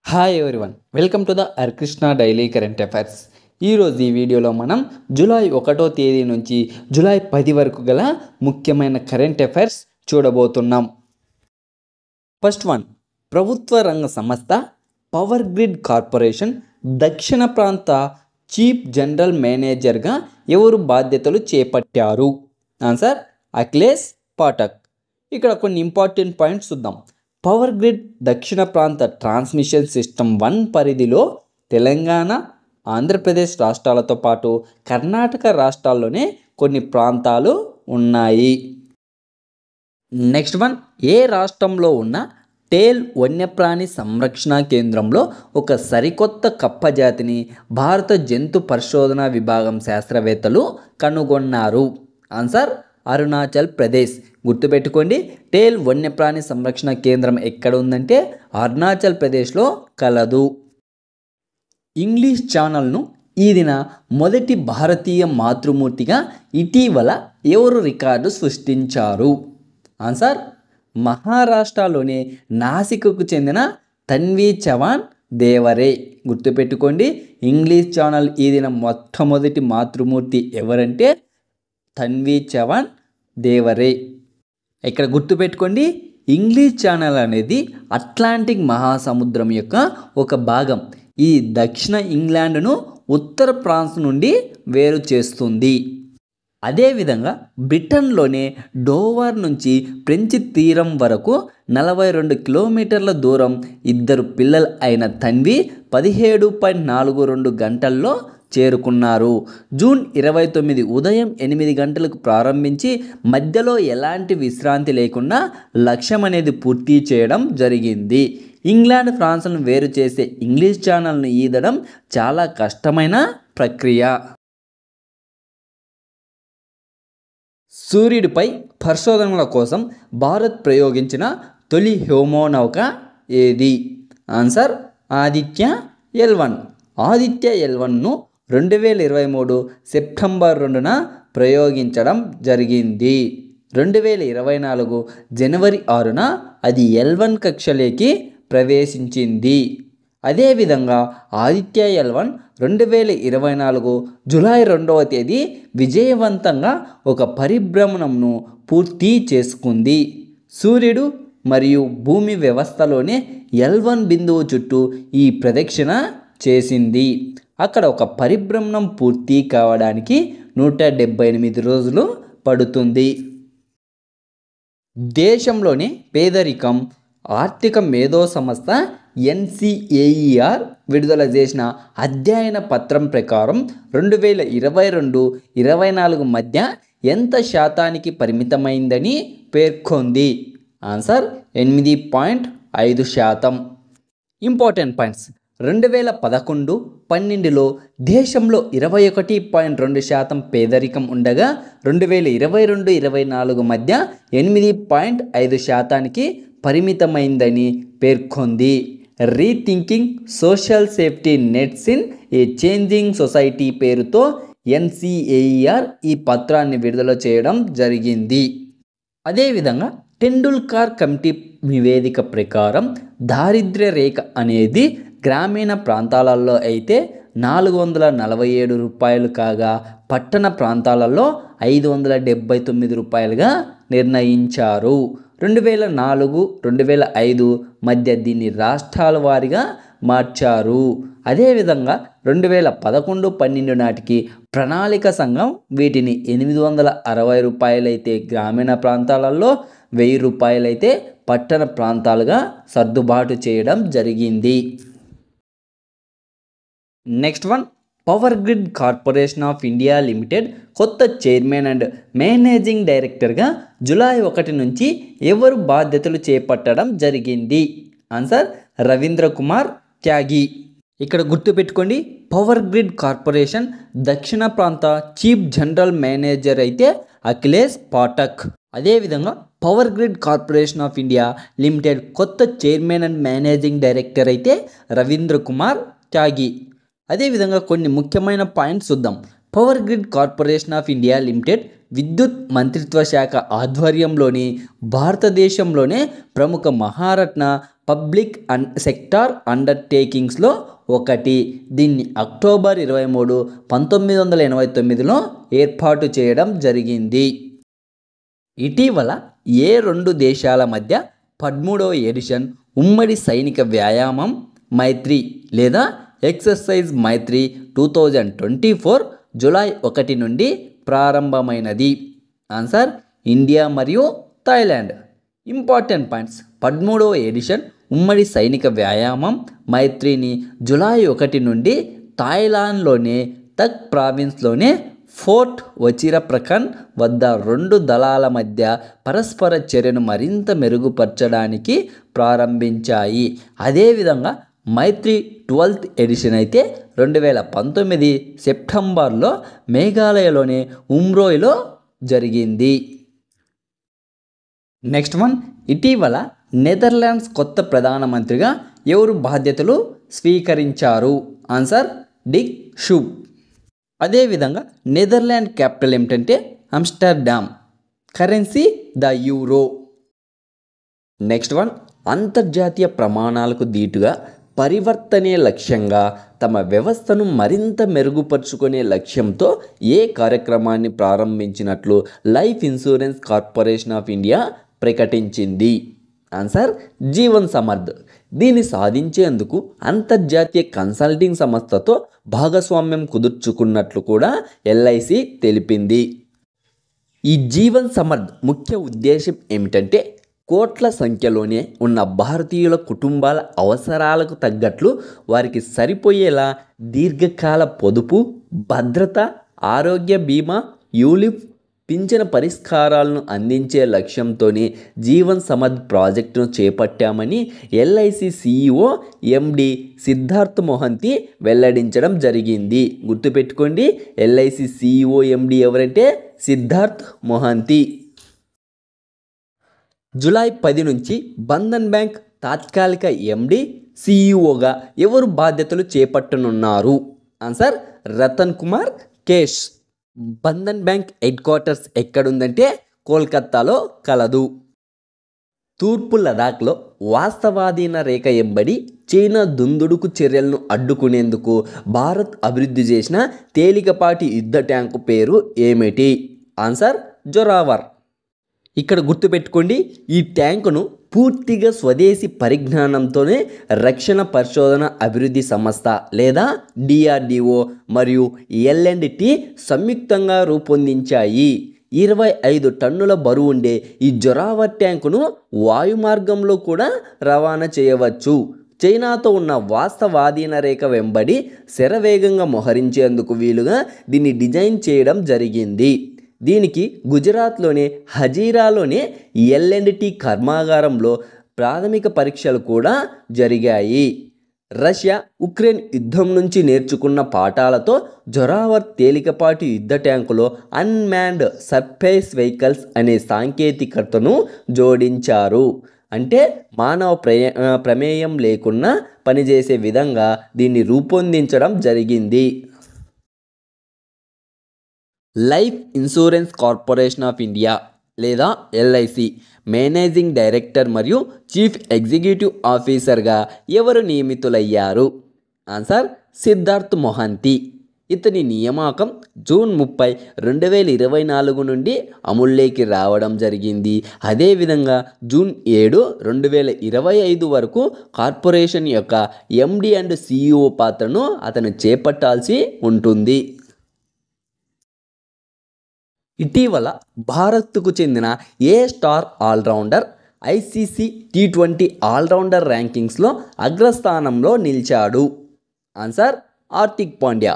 Hi everyone, welcome to the అర్కృష్ణ daily current affairs. ఈరోజు ఈ వీడియోలో మనం జూలై 1వ తేదీ నుంచి జూలై 10 వరకు గల ముఖ్యమైన కరెంట్ అఫైర్స్ చూడబోతున్నాం. ఫస్ట్ వన్, ప్రభుత్వ రంగ సంస్థ పవర్ గ్రిడ్ కార్పొరేషన్ దక్షిణ ప్రాంత చీఫ్ జనరల్ మేనేజర్గా ఎవరు బాధ్యతలు చేపట్టారు? ఆన్సర్ అఖిలేష్ పాఠక్. ఇక్కడ కొన్ని ఇంపార్టెంట్ పాయింట్స్ చూద్దాం. పవర్ గ్రిడ్ దక్షిణ ప్రాంత ట్రాన్స్మిషన్ సిస్టమ్ 1 పరిధిలో తెలంగాణ, ఆంధ్రప్రదేశ్ రాష్ట్రాలతో పాటు కర్ణాటక రాష్ట్రాల్లోనే కొన్ని ప్రాంతాలు ఉన్నాయి. నెక్స్ట్ వన్, ఏ రాష్ట్రంలో ఉన్న టేల్ వన్యప్రాణి సంరక్షణ కేంద్రంలో ఒక సరికొత్త కప్ప జాతిని భారత జంతు పరిశోధన విభాగం శాస్త్రవేత్తలు కనుగొన్నారు? ఆన్సర్ అరుణాచల్ ప్రదేశ్. గుర్తుపెట్టుకోండి, టేల్ వన్యప్రాణి సంరక్షణ కేంద్రం ఎక్కడ ఉందంటే అరుణాచల్ ప్రదేశ్లో కలదు. ఇంగ్లీష్ ఛానల్ను ఈ దిన మొదటి భారతీయ మాతృమూర్తిగా ఇటీవల ఎవరు రికార్డు సృష్టించారు? ఆన్సర్ మహారాష్ట్రలోని నాసిక్కు చెందిన తన్వీ చవాన్ దేవరే. గుర్తుపెట్టుకోండి, ఇంగ్లీష్ ఛానల్ ఈ దిన మొట్టమొదటి మాతృమూర్తి ఎవరంటే తన్వీ చవాన్ దేవరే. ఇక్కడ గుర్తుపెట్టుకోండి, ఇంగ్లీష్ ఛానల్ అనేది అట్లాంటిక్ మహాసముద్రం యొక్క ఒక భాగం. ఈ దక్షిణ ఇంగ్లాండ్ను ఉత్తర ఫ్రాన్స్ నుండి వేరు చేస్తుంది. అదేవిధంగా బ్రిటన్లోనే డోవర్ నుంచి ఫ్రెంచ్ తీరం వరకు 42 కిలోమీటర్ల దూరం ఇద్దరు పిల్లలు అయిన తన్వి 17.42 గంటల్లో చేరుకున్నారు. జూన్ 29 ఉదయం 8 గంటలకు ప్రారంభించి మధ్యలో ఎలాంటి విశ్రాంతి లేకుండా లక్ష్యం అనేది పూర్తి చేయడం జరిగింది. ఇంగ్లాండ్, ఫ్రాన్స్ను వేరు చేసే ఇంగ్లీష్ ఛానల్ను ఈదడం చాలా కష్టమైన ప్రక్రియ. సూర్యుడిపై పరిశోధనల కోసం భారత్ ప్రయోగించిన తొలి హ్యూమోనౌక ఏది? Answer Aditya L1. ఆదిత్య L1ను 2023 సెప్టెంబర్ 2న ప్రయోగించడం జరిగింది. 2024 జనవరి 6న అది L1 కక్షలోకి ప్రవేశించింది. అదేవిధంగా ఆదిత్య L1 2024 జూలై 2వ తేదీ విజయవంతంగా ఒక పరిభ్రమణంను పూర్తి చేసుకుంది. సూర్యుడు మరియు భూమి వ్యవస్థలోనే L1 బిందువు చుట్టూ ఈ ప్రదక్షిణ చేసింది. అక్కడ ఒక పరిభ్రమణం పూర్తి కావడానికి 178 రోజులు పడుతుంది. దేశంలోని పేదరికం ఆర్థిక మేధో సంస్థ NCAER విడుదల చేసిన అధ్యయన పత్రం ప్రకారం 2022-24 మధ్య ఎంత శాతానికి పరిమితమైందని పేర్కొంది? ఆన్సర్ 8.5%. Important points. 2011-12లో దేశంలో 21.2% పేదరికం ఉండగా 2022-24 మధ్య 8.5%కి పరిమితమైందని పేర్కొంది. Rethinking social safety nets in a changing society పేరుతో NCAER ఈ పత్రాన్ని విడుదల చేయడం జరిగింది. అదేవిధంగా టెండూల్కర్ కమిటీ నివేదిక ప్రకారం దారిద్ర్య రేఖ అనేది గ్రామీణ ప్రాంతాలలో అయితే 447 రూపాయలు కాగా పట్టణ ప్రాంతాలలో 579 రూపాయలుగా నిర్ణయించారు. 2004-2005 మధ్య దీన్ని రాష్ట్రాల వారీగా మార్చారు. అదేవిధంగా 2011-12 నాటికి ప్రణాళిక సంఘం వీటిని 860 రూపాయలైతే గ్రామీణ ప్రాంతాలలో, 1000 రూపాయలైతే పట్టణ ప్రాంతాలుగా సర్దుబాటు చేయడం జరిగింది. Next one, power grid corporation of India limited కొత్త చైర్మన్ అండ్ మేనేజింగ్ డైరెక్టర్గా జూలై 1 నుంచి ఎవరు బాధ్యతలు చేపట్టడం జరిగింది? ఆన్సర్ రవీంద్ర కుమార్ త్యాగి. ఇక్కడ గుర్తుపెట్టుకోండి, పవర్ గ్రిడ్ కార్పొరేషన్ దక్షిణ ప్రాంత చీఫ్ జనరల్ మేనేజర్ అయితే అఖిలేష్ పాఠక్. అదేవిధంగా power grid corporation of India limited కొత్త చైర్మన్ అండ్ మేనేజింగ్ డైరెక్టర్ అయితే రవీంద్ర కుమార్ త్యాగి. అదేవిధంగా కొన్ని ముఖ్యమైన పాయింట్స్ చూద్దాం. Power grid corporation of India limited విద్యుత్ మంత్రిత్వ శాఖ ఆధ్వర్యంలోని భారతదేశంలోనే ప్రముఖ మహారత్న పబ్లిక్ సెక్టార్ అండర్టేకింగ్స్లో ఒకటి. దీన్ని అక్టోబర్ 23, 1989లో ఏర్పాటు చేయడం జరిగింది. ఇటీవల ఏ రెండు దేశాల మధ్య 13వ ఎడిషన్ ఉమ్మడి సైనిక వ్యాయామం మైత్రి లేదా ఎక్సర్సైజ్ మైత్రి 2024 జూలై 1 నుండి ప్రారంభమైనది? ఆన్సర్ ఇండియా మరియు థాయిలాండ్. ఇంపార్టెంట్ పాయింట్స్: 13వ ఎడిషన్ ఉమ్మడి సైనిక వ్యాయామం మైత్రిని జూలై 1 నుండి థాయిలాండ్లోని తక్ ప్రావిన్స్లోని ఫోర్ట్ వచిరప్రకన్ వద్ద రెండు దళాల మధ్య పరస్పర చర్యను మరింత మెరుగుపరచడానికి ప్రారంభించాయి. అదేవిధంగా మైత్రి 12th ఎడిషన్ అయితే 2019 సెప్టెంబర్లో మేఘాలయలోని ఉమ్రోయిలో జరిగింది. నెక్స్ట్ వన్, ఇటీవల నెదర్లాండ్స్ కొత్త ప్రధానమంత్రిగా ఎవరు బాధ్యతలు స్వీకరించారు? Answer Dick Schoof. అదేవిధంగా నెదర్లాండ్ క్యాపిటల్ ఏమిటంటే Amsterdam. Currency the euro. Next one, అంతర్జాతీయ ప్రమాణాలకు దీటుగా పరివర్తనే లక్ష్యంగా తమ వ్యవస్థను మరింత మెరుగుపరుచుకునే లక్ష్యంతో ఏ కార్యక్రమాన్ని ప్రారంభించినట్లు Life Insurance Corporation of India ప్రకటించింది? ఆన్సర్ జీవన్ సమర్థ్. దీన్ని సాధించేందుకు అంతర్జాతీయ కన్సల్టింగ్ సంస్థతో భాగస్వామ్యం కుదుర్చుకున్నట్లు కూడా ఎల్ఐసి తెలిపింది. ఈ జీవన్ సమర్థ్ ముఖ్య ఉద్దేశం ఏమిటంటే కోట్ల సంఖ్యలోనే ఉన్న భారతీయుల కుటుంబాల అవసరాలకు తగ్గట్లు వారికి సరిపోయేలా దీర్ఘకాల పొదుపు, భద్రత, ఆరోగ్య బీమా, యూలిప్, పింఛన పరిష్కారాలను అందించే లక్ష్యంతోనే జీవన్ సమర్థ్ ప్రాజెక్టును చేపట్టామని ఎల్ఐసి సిఇఓ ఎండి సిద్ధార్థ్ మొహంతి వెల్లడించడం జరిగింది. గుర్తుపెట్టుకోండి, ఎల్ఐసి సిఇఓ ఎండి ఎవరంటే సిద్ధార్థ్ మొహంతి. జూలై 10 నుంచి బంధన్ బ్యాంక్ తాత్కాలిక ఎండి సిఇఓగా ఎవరు బాధ్యతలు చేపట్టనున్నారు? Answer Ratan Kumar Kesh. Bandhan bank headquarters ఎక్కడుందంటే కోల్కతాలో కలదు. తూర్పు లదాఖ్లో వాస్తవాధీన రేఖ ఎంబడి చైనా దుందుడుకు చర్యలను అడ్డుకునేందుకు భారత్ అభివృద్ధి చేసిన తేలికపాటి యుద్ధ ట్యాంకు పేరు ఏమిటి? ఆన్సర్ జొరావర్. ఇక్కడ గుర్తుపెట్టుకోండి, ఈ ట్యాంకును పూర్తిగా స్వదేశీ పరిజ్ఞానంతోనే రక్షణ పరిశోధన అభివృద్ధి సంస్థ లేదా డిఆర్డిఓ మరియు ఎల్ఎండ్టి సంయుక్తంగా రూపొందించాయి. 25 టన్నుల బరువు ఉండే ఈ జొరావర్ ట్యాంకును వాయుమార్గంలో కూడా రవాణా చేయవచ్చు. చైనాతో ఉన్న వాస్తవాధీన రేఖ వెంబడి శరవేగంగా మోహరించేందుకు వీలుగా దీన్ని డిజైన్ చేయడం జరిగింది. దీనికి గుజరాత్లోని హజీరాలోని ఎల్ఎండ్టి కర్మాగారంలో ప్రాథమిక పరీక్షలు కూడా జరిగాయి. రష్యా ఉక్రెయిన్ యుద్ధం నుంచి నేర్చుకున్న పాఠాలతో జొరావర్ తేలికపాటి యుద్ధ ట్యాంకులో అన్మ్యాన్డ్ సర్ఫేస్ వెహికల్స్ అనే సాంకేతికతను జోడించారు. అంటే మానవ ప్రమేయం లేకుండా పనిచేసే విధంగా దీన్ని రూపొందించడం జరిగింది. Life Insurance Corporation of India లేదా ఎల్ఐసి మేనేజింగ్ డైరెక్టర్ మరియు చీఫ్ ఎగ్జిక్యూటివ్ ఆఫీసర్గా ఎవరు నియమితులయ్యారు? ఆన్సర్ సిద్ధార్థ్ మొహంతి. ఇతని నియామకం జూన్ 30, 2024 నుండి అమల్లోకి రావడం జరిగింది. అదేవిధంగా జూన్ 7, 2025 వరకు కార్పొరేషన్ యొక్క ఎండి అండ్ సిఇఓ పాత్రను అతను చేపట్టాల్సి ఉంటుంది. ఇటీవల భారత్కు చెందిన ఏ star allrounder ICC T20 allrounder ర్యాంకింగ్స్లో అగ్రస్థానంలో నిలిచాడు? Answer Hardik Pandya.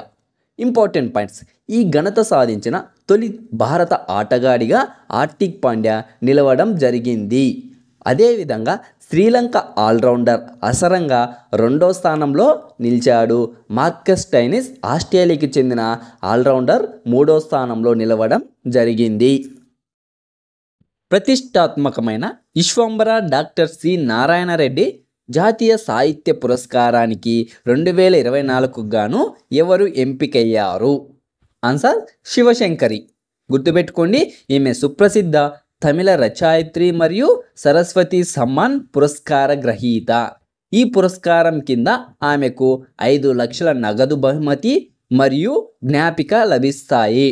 Important points: ఈ ఘనత సాధించిన తొలి భారత ఆటగాడిగా హార్దిక్ పాండ్యా నిలవడం జరిగింది. అదేవిధంగా శ్రీలంక ఆల్రౌండర్ అసరంగా 2వ స్థానంలో నిలిచాడు. మార్కస్ స్టైనిస్ ఆస్ట్రేలియాకి చెందిన ఆల్రౌండర్ 3వ స్థానంలో నిలవడం జరిగింది. ప్రతిష్టాత్మకమైన విశ్వంబర డాక్టర్ సి నారాయణ రెడ్డి జాతీయ సాహిత్య పురస్కారానికి 2024 గాను ఎవరు ఎంపికయ్యారు? ఆన్సర్ శివశంకరి. గుర్తుపెట్టుకోండి, ఈమె సుప్రసిద్ధ తమిళ రచయిత్రి మరియు సరస్వతి సమ్మాన్ పురస్కార గ్రహీత. ఈ పురస్కారం కింద ఆమెకు 5 లక్షల నగదు బహుమతి మరియు జ్ఞాపిక లభిస్తాయి.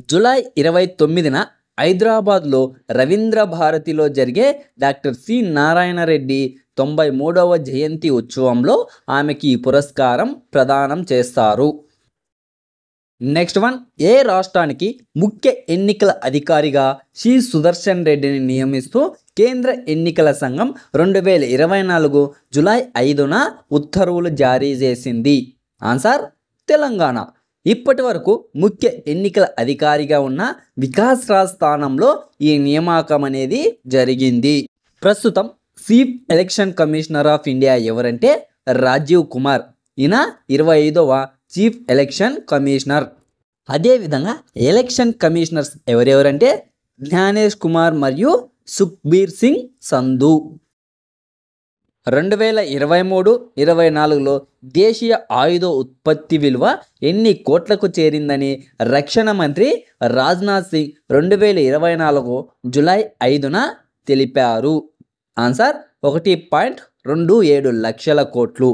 జూలై 29న హైదరాబాద్లో రవీంద్ర భారతిలో జరిగే డాక్టర్ సి నారాయణ రెడ్డి 93వ జయంతి ఉత్సవంలో ఆమెకి ఈ పురస్కారం ప్రదానం చేస్తారు. నెక్స్ట్ వన్, ఏ రాష్ట్రానికి ముఖ్య ఎన్నికల అధికారిగా సి సుదర్శన్ రెడ్డిని నియమిస్తూ కేంద్ర ఎన్నికల సంఘం 2024 జూలై 5న ఉత్తర్వులు జారీ చేసింది? ఆన్సర్ తెలంగాణ. ఇప్పటి వరకు ముఖ్య ఎన్నికల అధికారిగా ఉన్న వికాస్ రాజ్ స్థానంలో ఈ నియామకం అనేది జరిగింది. ప్రస్తుతం chief election commissioner of India ఎవరంటే రాజీవ్ కుమార్. ఈయన 25వ చీఫ్ ఎలక్షన్ కమిషనర్. అదేవిధంగా ఎలక్షన్ కమిషనర్స్ ఎవరెవరంటే జ్ఞానేష్ కుమార్ మరియు సుఖ్బీర్ సింగ్ సంధు. 2023-24లో దేశీయ ఆయుధ ఉత్పత్తి విలువ ఎన్ని కోట్లకు చేరిందని రక్షణ మంత్రి రాజ్నాథ్ సింగ్ 2024 జూలై 5న తెలిపారు? ఆన్సర్ 1.27 లక్షల కోట్లు.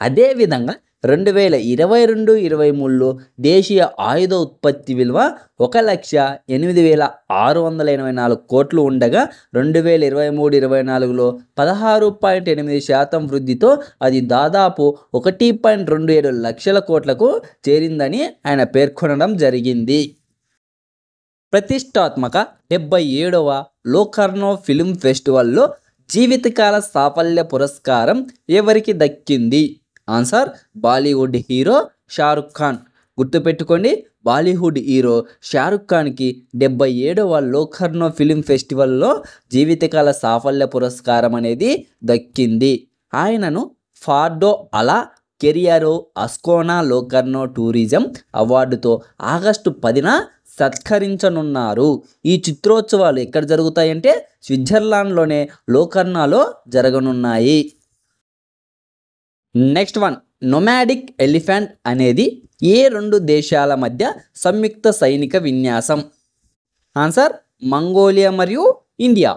అదేవిధంగా 2022-23లో దేశీయ ఆయుధ ఉత్పత్తి విలువ 1,08,684 కోట్లు ఉండగా 2023-24లో 16.8% వృద్ధితో అది దాదాపు 1.27 లక్షల కోట్లకు చేరిందని ఆయన పేర్కొనడం జరిగింది. ప్రతిష్టాత్మక 77వ లోకర్నో ఫిల్మ్ ఫెస్టివల్లో జీవితకాల సాఫల్య పురస్కారం ఎవరికి దక్కింది? Answer Bollywood hero Shahrukh Khan. గుర్తుపెట్టుకోండి, బాలీవుడ్ హీరో షారుఖ్ ఖాన్కి 77వ లోకర్నో ఫిల్మ్ ఫెస్టివల్లో జీవితకాల సాఫల్య పురస్కారం అనేది దక్కింది. ఆయనను ఫార్డో అలా కెరియరో అస్కోనా లోకర్నో టూరిజం అవార్డుతో ఆగస్టు 10న సత్కరించనున్నారు. ఈ చిత్రోత్సవాలు ఎక్కడ జరుగుతాయంటే స్విట్జర్లాండ్లోనే లోకర్నాలో జరగనున్నాయి. నెక్స్ట్ వన్, నొమాడిక్ ఎలిఫెంట్ అనేది ఏ 2 దేశాల మధ్య సంయుక్త సైనిక విన్యాసం? ఆన్సర్ మంగోలియా మరియు ఇండియా.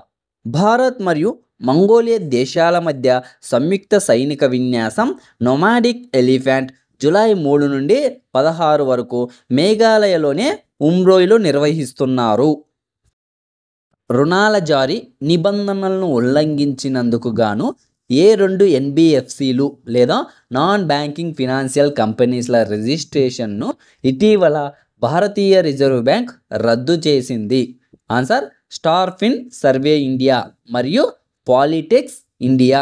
భారత్ మరియు మంగోలియా దేశాల మధ్య సంయుక్త సైనిక విన్యాసం నొమాడిక్ ఎలిఫెంట్ జూలై 3 నుండి 16 వరకు మేఘాలయలోనే ఉమ్రోయిలో నిర్వహిస్తున్నారు. రుణాల జారీ నిబంధనలను ఉల్లంఘించినందుకు గాను ఏ 2 ఎన్బిఎఫ్సిలు లేదా నాన్ బ్యాంకింగ్ ఫినాన్షియల్ కంపెనీస్ల రిజిస్ట్రేషన్ను ఇటీవల భారతీయ రిజర్వ్ బ్యాంక్ రద్దు చేసింది? ఆన్సర్ స్టార్ఫిన్ సర్వే ఇండియా మరియు పాలిటెక్స్ ఇండియా.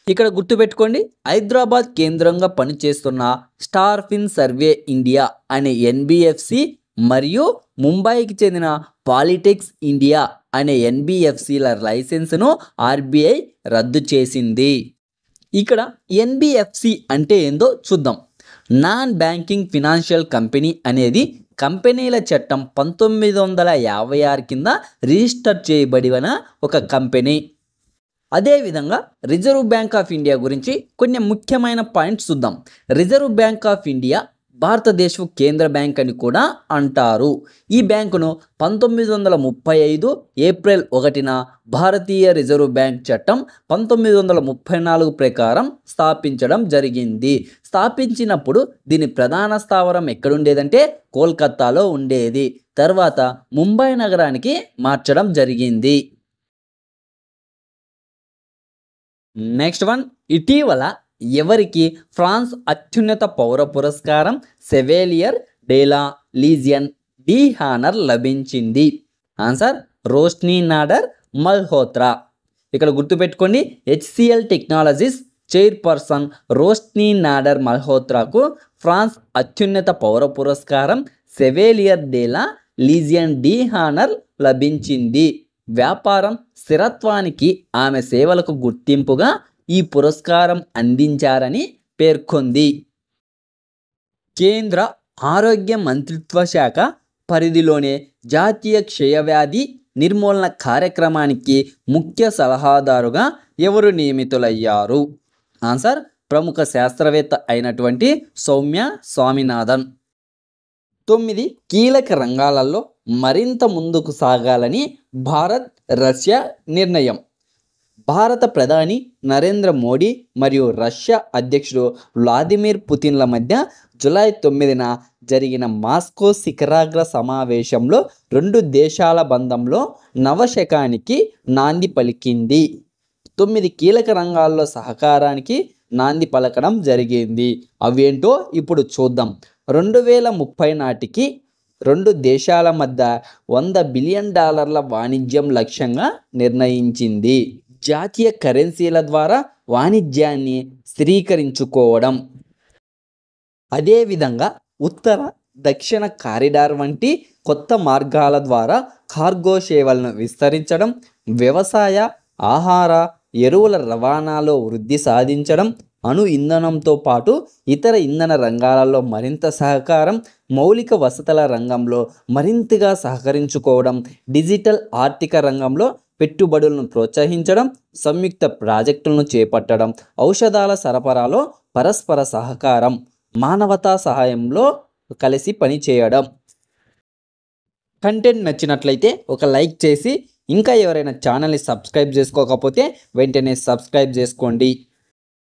ఇక్కడ గుర్తుపెట్టుకోండి, హైదరాబాద్ కేంద్రంగా పనిచేస్తున్న స్టార్ఫిన్ సర్వే ఇండియా అనే ఎన్బిఎఫ్సి మరియు ముంబైకి చెందిన పాలిటెక్స్ ఇండియా అనే ఎన్బిఎఫ్సిల లైసెన్స్ను ఆర్బీఐ రద్దు చేసింది. ఇక్కడ ఎన్బిఎఫ్సి అంటే ఏందో చూద్దాం. నాన్ బ్యాంకింగ్ ఫినాన్షియల్ కంపెనీ అనేది కంపెనీల చట్టం 1956 కింద రిజిస్టర్ చేయబడిన ఒక కంపెనీ. అదేవిధంగా రిజర్వ్ బ్యాంక్ ఆఫ్ ఇండియా గురించి కొన్ని ముఖ్యమైన పాయింట్స్ చూద్దాం. రిజర్వ్ బ్యాంక్ ఆఫ్ ఇండియా భారతదేశ కేంద్ర బ్యాంక్ అని కూడా అంటారు. ఈ బ్యాంకును 1935 ఏప్రిల్ 1న భారతీయ రిజర్వ్ బ్యాంక్ చట్టం 1934 ప్రకారం స్థాపించడం జరిగింది. స్థాపించినప్పుడు దీని ప్రధాన స్థావరం ఎక్కడుండేదంటే కోల్కతాలో ఉండేది. తర్వాత ముంబై నగరానికి మార్చడం జరిగింది. నెక్స్ట్ వన్, ఇటీవల ఎవరికి ఫ్రాన్స్ అత్యున్నత పౌర పురస్కారం సెవేలియర్ డేలా లీజియన్ డి హానర్ లభించింది? ఆన్సర్ రోష్ని నాడర్ మల్హోత్రా. ఇక్కడ గుర్తుపెట్టుకోండి, HCL Technologies chairperson Roshni Nadar మల్హోత్రాకు ఫ్రాన్స్ అత్యున్నత పౌర పురస్కారం సెవేలియర్ డేలా లీజియన్ డి హానర్ లభించింది. వ్యాపారం స్థిరత్వానికి ఆమె సేవలకు గుర్తింపుగా ఈ పురస్కారం అందించారని పేర్కొంది. కేంద్ర ఆరోగ్య మంత్రిత్వ శాఖ పరిధిలోనే జాతీయ క్షయవ్యాధి నిర్మూలన కార్యక్రమానికి ముఖ్య సలహాదారుగా ఎవరు నియమితులయ్యారు? ఆన్సర్ ప్రముఖ శాస్త్రవేత్త అయినటువంటి సౌమ్య స్వామినాథన్. 9 కీలక రంగాలలో మరింత ముందుకు సాగాలని భారత్, రష్యా నిర్ణయం. భారత ప్రధాని నరేంద్ర మోడీ మరియు రష్యా అధ్యక్షుడు వ్లాదిమిర్ పుతిన్ల మధ్య జూలై 9న జరిగిన మాస్కో శిఖరాగ్ర సమావేశంలో రెండు దేశాల బంధంలో నవశకానికి నాంది పలికింది. 9 కీలక రంగాల్లో సహకారానికి నాంది పలకడం జరిగింది. అవేంటో ఇప్పుడు చూద్దాం. 2030 నాటికి రెండు దేశాల మధ్య $100 బిలియన్ వాణిజ్యం లక్ష్యంగా నిర్ణయించింది. జాతీయ కరెన్సీల ద్వారా వాణిజ్యాన్ని స్థిరీకరించుకోవడం, అదేవిధంగా ఉత్తర దక్షిణ కారిడార్ వంటి కొత్త మార్గాల ద్వారా కార్గో సేవలను విస్తరించడం, వ్యవసాయ, ఆహార, ఎరువుల రవాణాలో వృద్ధి సాధించడం, అణు ఇంధనంతో పాటు ఇతర ఇంధన రంగాలలో మరింత సహకారం, మౌలిక వసతుల రంగంలో మరింతగా సహకరించుకోవడం, డిజిటల్ ఆర్థిక రంగంలో పెట్టుబడులను ప్రోత్సహించడం, సంయుక్త ప్రాజెక్టులను చేపట్టడం, ఔషధాల సరఫరాలో పరస్పర సహకారం, మానవతా సహాయంలో కలిసి పనిచేయడం. కంటెంట్ నచ్చినట్లయితే ఒక లైక్ చేసి, ఇంకా ఎవరైనా ఛానల్ని సబ్స్క్రైబ్ చేసుకోకపోతే వెంటనే సబ్స్క్రైబ్ చేసుకోండి.